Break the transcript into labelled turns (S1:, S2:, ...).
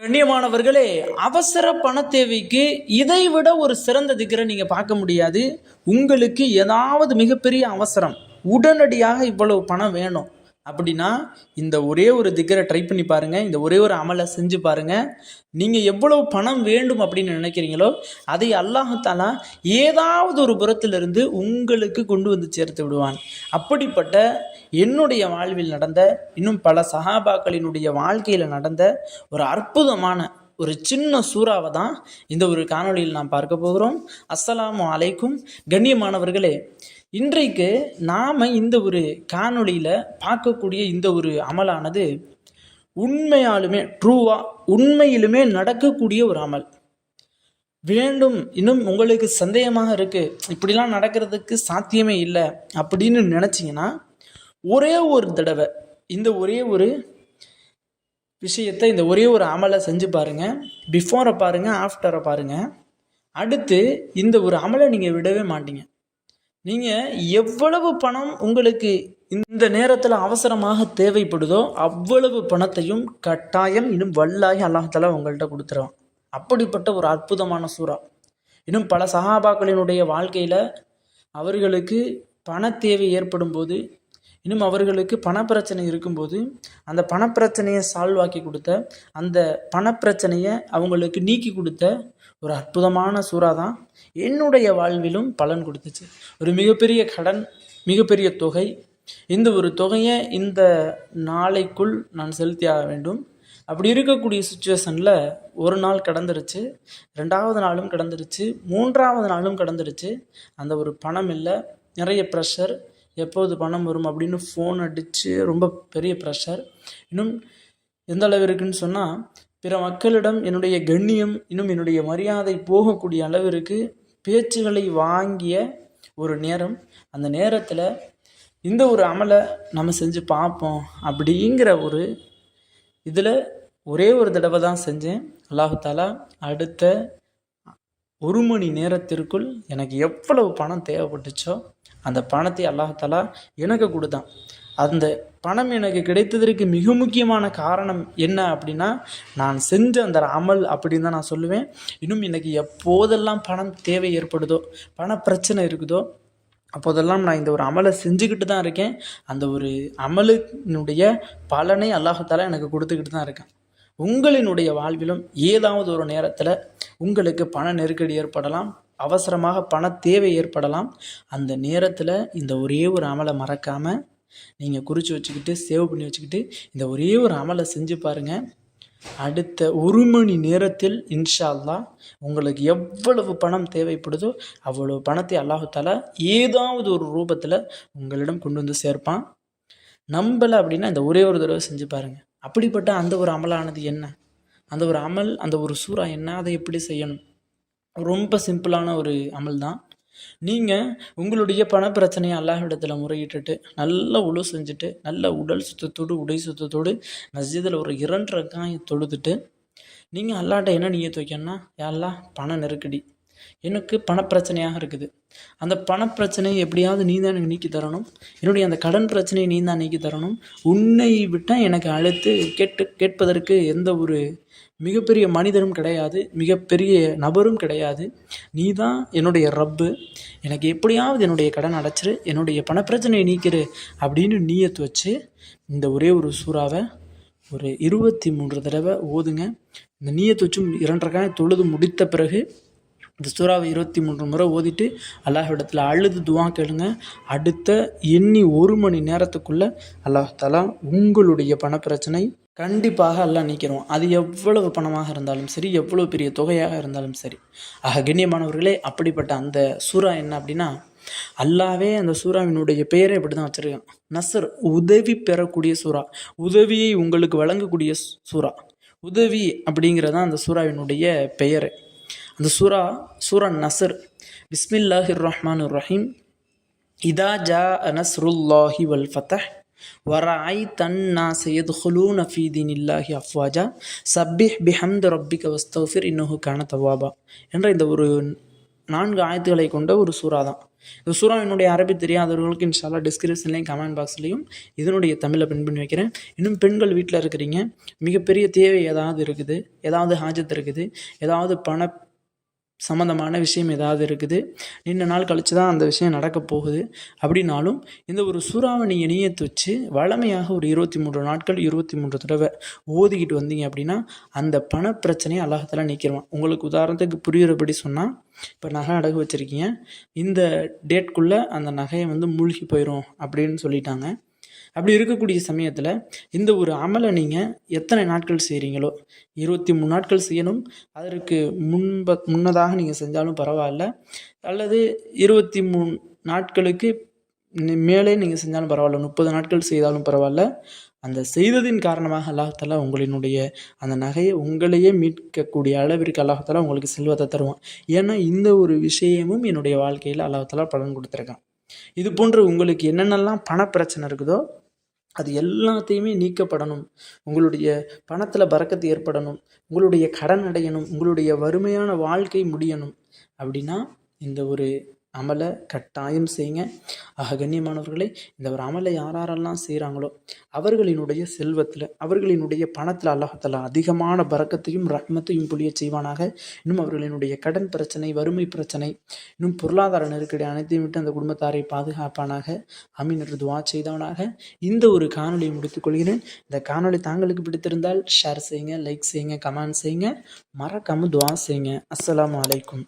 S1: கண்ணியமானவர்களே, அவசர பண தேவைக்கு இதை விட ஒரு சிறந்த திக்ரை நீங்கள் பார்க்க முடியாது. உங்களுக்கு ஏதாவது மிகப்பெரிய அவசரம், உடனடியாக இவ்வளவு பணம் வேணும் அப்படின்னா இந்த ஒரே ஒரு திக்ரை ட்ரை பண்ணி பாருங்கள். இந்த ஒரே ஒரு அமலை செஞ்சு பாருங்கள். நீங்கள் எவ்வளவு பணம் வேண்டும் அப்படின்னு நினைக்கிறீங்களோ அதை அல்லாஹ்தாலா ஏதாவது ஒரு புறத்திலிருந்து உங்களுக்கு கொண்டு வந்து சேர்த்து விடுவான். அப்படிப்பட்ட என்னுடைய வாழ்வில் நடந்த, இன்னும் பல சஹாபாக்களினுடைய வாழ்க்கையில் நடந்த ஒரு அற்புதமான ஒரு சின்ன சூறாவை தான் இந்த ஒரு காணொளியில் நாம் பார்க்க போகிறோம். அஸ்ஸலாமு அலைக்கும். கண்ணியமானவர்களே, இன்றைக்கு நாம் இந்த ஒரு காணொளியில் பார்க்கக்கூடிய இந்த ஒரு அமலானது உண்மையாலுமே உண்மையிலுமே நடக்கக்கூடிய ஒரு அமல் வேண்டும். இன்னும் உங்களுக்கு சந்தேகமாக இருக்குது, இப்படிலாம் நடக்கிறதுக்கு சாத்தியமே இல்லை அப்படின்னு நினச்சிங்கன்னா ஒரே ஒரு தடவை இந்த ஒரே ஒரு விஷயத்தை, இந்த ஒரே ஒரு அமலை செஞ்சு பாருங்கள். பிஃபோரை பாருங்கள், ஆஃப்டரை பாருங்கள். அடுத்து இந்த ஒரு அமலை நீங்கள் விடவே மாட்டீங்க. நீங்கள் எவ்வளவு பணம் உங்களுக்கு இந்த நேரத்தில் அவசரமாக தேவைப்படுதோ அவ்வளவு பணத்தையும் கட்டாயம் இன்னும் வல்லாகி அல்லாஹ்தாலா உங்கள்கிட்ட கொடுத்துருவான். அப்படிப்பட்ட ஒரு அற்புதமான சூறா. இன்னும் பல சஹாபாக்களினுடைய வாழ்க்கையில் அவர்களுக்கு பண தேவை ஏற்படும் போது, இன்னும் அவர்களுக்கு பணப்பிரச்சனை இருக்கும்போது அந்த பணப்பிரச்சனையை சால்வ் ஆக்கி கொடுத்த, அந்த பணப்பிரச்சனையை அவங்களுக்கு நீக்கி கொடுத்த ஒரு அற்புதமான சூறா தான் என்னுடைய வாழ்விலும் பலன் கொடுத்துச்சு. ஒரு மிகப்பெரிய கடன், மிகப்பெரிய தொகை, இந்த ஒரு தொகையை இந்த நாளைக்குள் நான் செலுத்தி ஆக வேண்டும். அப்படி இருக்கக்கூடிய சுச்சுவேஷனில் ஒரு நாள் கடந்துருச்சு, 2வது நாளும் கடந்துருச்சு, 3வது நாளும் கடந்துருச்சு. அந்த ஒரு பணம் இல்லை, நிறைய ப்ரெஷர், எப்போது பணம் வரும் அப்படின்னு ஃபோன் அடித்து ரொம்ப பெரிய ப்ரெஷர். இன்னும் எந்த அளவு இருக்குன்னு சொன்னால், பிற மக்களிடம் என்னுடைய கண்ணியம், இன்னும் என்னுடைய மரியாதை போகக்கூடிய அளவிற்கு பேச்சுகளை வாங்கிய ஒரு நேரம். அந்த நேரத்தில் இந்த ஒரு அமலை நம்ம செஞ்சு பார்ப்போம் அப்படிங்கிற ஒரு இதில் ஒரே ஒரு தடவை தான் செஞ்சேன். அல்லாஹ்தாலா அடுத்த 1 மணி நேரத்திற்குள் எனக்கு எவ்வளவு பணம் தேவைப்பட்டுச்சோ அந்த பணத்தை அல்லாஹ்தாலா எனக்கு கொடுத்தான். அந்த பணம் எனக்கு கிடைத்ததற்கு மிக முக்கியமான காரணம் என்ன அப்படின்னா, நான் செஞ்ச அந்த அமல் அப்படின்னு தான் நான் சொல்லுவேன். இன்னும் எனக்கு எப்போதெல்லாம் பணம் தேவை ஏற்படுதோ, பண பிரச்சனை இருக்குதோ, அப்போதெல்லாம் நான் இந்த ஒரு அமலை செஞ்சுக்கிட்டு தான் இருக்கேன். அந்த ஒரு அமலினுடைய பலனை அல்லாஹ்தாலா எனக்கு கொடுத்துக்கிட்டு தான் இருக்கேன். உங்களினுடைய வாழ்விலும் ஏதாவது ஒரு நேரத்தில் உங்களுக்கு பண நெருக்கடி ஏற்படலாம், அவசரமாக பண தேவை ஏற்படலாம். அந்த நேரத்தில் இந்த ஒரே ஒரு அமலை மறக்காமல் நீங்கள் குறித்து வச்சுக்கிட்டு, சேவ் பண்ணி வச்சுக்கிட்டு இந்த ஒரே ஒரு அமலை செஞ்சு பாருங்கள். அடுத்த 1 மணி நேரத்தில் இன்ஷா அல்லாஹ் உங்களுக்கு எவ்வளவு பணம் தேவைப்படுதோ அவ்வளவு பணத்தை அல்லாஹ்தாலா ஏதாவது ஒரு ரூபத்தில் உங்களிடம் கொண்டு வந்து சேர்ப்பான். நம்பலை அப்படின்னா இந்த ஒரே ஒரு தடவை செஞ்சு பாருங்கள். அப்படிப்பட்ட அந்த ஒரு அமலானது என்ன, அந்த ஒரு அமல், அந்த ஒரு சூறா என்ன, அதை எப்படி செய்யணும்? ரொம்ப சிம்பிளான ஒரு அமல் தான். நீங்கள் உங்களுடைய பண பிரச்சனையை அல்லாஹ்விடத்தில் முறையிட்டுட்டு, நல்ல உழு செஞ்சுட்டு, நல்ல உடல் சுத்தத்தோடு உடை சுத்தத்தோடு மஸ்ஜிதில் ஒரு 2 ரக்காத் தொழுதுட்டு நீங்கள் அல்லாஹ்ட்ட என்ன நியத்து வைக்கணும்னா, யா அல்லாஹ் பண நெருக்கடி, எனக்கு பணப்பிரச்சனையாக இருக்குது, அந்த பணப்பிரச்சனையை எப்படியாவது நீ தான் எனக்கு நீக்கி தரணும், என்னுடைய அந்த கடன் பிரச்சனையை நீ தான் நீக்கி தரணும், உன்னை விட்டால் எனக்கு அழைத்து கேட்பதற்கு எந்த ஒரு மிகப்பெரிய மனிதரும் கிடையாது, மிகப்பெரிய நபரும் கிடையாது, நீ தான் என்னுடைய ரப்பு, எனக்கு எப்படியாவது என்னுடைய கடன் அடைச்சிரு, என்னுடைய பணப்பிரச்சனையை நீக்கிரு அப்படின்னு நீயத்து வச்சு இந்த ஒரே ஒரு சூறாவை ஒரு 23 தடவை ஓதுங்க. இந்த நீயத்து வச்சும் 2 ரக்காத் தொழுது முடித்த பிறகு இந்த சூறாவை 23 முறை ஓதிட்டு அல்லாஹ்விடத்தில் அழுது துவா கேளுங்க. அடுத்த எண்ணி 1 மணி நேரத்துக்குள்ளே அல்லாஹ்தாலா உங்களுடைய பணப்பிரச்சனை கண்டிப்பாக அல்லாஹ் நீக்கிடுவான். அது எவ்வளவு பணமாக இருந்தாலும் சரி, எவ்வளவு பெரிய தொகையாக இருந்தாலும் சரி. கண்ணியமானவர்களே, அப்படிப்பட்ட அந்த சூறா என்ன அப்படின்னா, அல்லாவே அந்த சூறாவினுடைய பெயரை இப்படி தான் வச்சுருக்கான். நஸ்ர், உதவி பெறக்கூடிய சூறா, உதவியை உங்களுக்கு வழங்கக்கூடிய சூறா. உதவி அப்படிங்கிறதான் அந்த சூறாவினுடைய பெயர். அந்த சூரா நஸ்ர். பிஸ்மில்லாஹிர் ரஹ்மானிர் ரஹீம். இதா ஜா நஸ்ருல்லாஹி வல் ஃபத்ஹ் வரஐத்தன் நாஸ யத்குலூன ஃபீ தீனில்லாஹி அஃப்வாஜா சப்பிஹ் பிஹம்தி ரப்பிக வஸ்தக்ஃபிர் இன்னஹு கான தவ்வாபா என்ற இந்த ஒரு 4 ஆயத்துக்களை கொண்ட ஒரு சூறா தான். இந்த சூறாவினுடைய அரபி தெரியாதவர்களுக்கு இன்ஷால்லா டிஸ்கிரிப்ஷன்லையும் கமெண்ட் பாக்ஸ்லையும் இதனுடைய தமிழை பின் பண்ணி வைக்கிறேன். இன்னும் பெண்கள் வீட்டில் இருக்கிறீங்க, மிகப்பெரிய தேவை ஏதாவது இருக்குது, ஏதாவது ஹாஜத் இருக்குது, ஏதாவது பண சம்மந்தமான விஷயம் ஏதாவது இருக்குது, நீண்ட நாள் கழித்து தான் அந்த விஷயம் நடக்க போகுது அப்படின்னாலும் இந்த ஒரு சூறாவை நீங்கள் நியத்து வச்சு வழமையாக ஒரு 23 நாட்கள் 23 தடவை ஓதிக்கிட்டு வந்தீங்க அப்படின்னா அந்த பண பிரச்சனையை அல்லாஹ்தாலா நீக்கிடுவான். உங்களுக்கு உதாரணத்துக்கு புரிகிறபடி சொன்னால், இப்போ நகை அடகு வச்சுருக்கீங்க, இந்த டேட்குள்ளே அந்த நகையை மூழ்கி போயிடும் அப்படின்னு சொல்லிட்டாங்க. அப்படி இருக்கக்கூடிய சமயத்தில் இந்த ஒரு அமலை நீங்கள் எத்தனை நாட்கள் செய்கிறீங்களோ 23 நாட்கள் செய்யணும். அதற்கு முன்னதாக நீங்கள் செஞ்சாலும் பரவாயில்ல, அல்லது 23 நாட்களுக்கு மேலே நீங்கள் செஞ்சாலும் பரவாயில்ல, 30 நாட்கள் செய்தாலும் பரவாயில்ல. அந்த செய்ததின் காரணமாக அல்லாஹ்தாலா உங்களினுடைய அந்த நகையை உங்களையே மீட்கக்கூடிய அளவிற்கு அல்லாஹ்தாலா உங்களுக்கு செல்வத்தை தருவான். ஏன்னா இந்த ஒரு விஷயமும் என்னுடைய வாழ்க்கையில் அல்லாஹ்தாலா பலன் கொடுத்துருக்கான். இது போன்று உங்களுக்கு என்னென்னலாம் பணப்பிரச்சனை இருக்குதோ அது எல்லாத்தையுமே நீக்கப்படணும், உங்களுடைய பணத்தில் பறக்கத்து ஏற்படணும், உங்களுடைய கடன் அடையணும், உங்களுடைய வறுமையான வாழ்க்கை முடியணும் அப்படின்னா இந்த ஒரு அமலை கட்டாயம் செய்யுங்க. ஆக கண்ணியமானவர்களே, இந்த ஒரு அமலை யாரெல்லாம் செய்கிறாங்களோ அவர்களினுடைய செல்வத்தில், அவர்களினுடைய பணத்தில் அல்லாஹ்தாலா அதிகமான பரக்கத்தையும் ரஹ்மத்தையும் பொழிய செய்வானாக. இன்னும் அவர்களினுடைய கடன் பிரச்சனை, வறுமை பிரச்சனை, இன்னும் பொருளாதார நெருக்கடி அனைத்தையும் விட்டு அந்த குடும்பத்தாரை பாதுகாப்பானாக. ஆமீன் என்று துஆ செய்தவனாக இந்த ஒரு காணொலியை முடித்துக்கொள்கிறேன். இந்த காணொலி தாங்களுக்கு பிடித்திருந்தால் ஷேர் செய்யுங்க, லைக் செய்யுங்க, கமெண்ட் செய்யுங்க, மறக்காமல் துஆ செய்யுங்க. அஸ்ஸலாமு அலைக்கும்.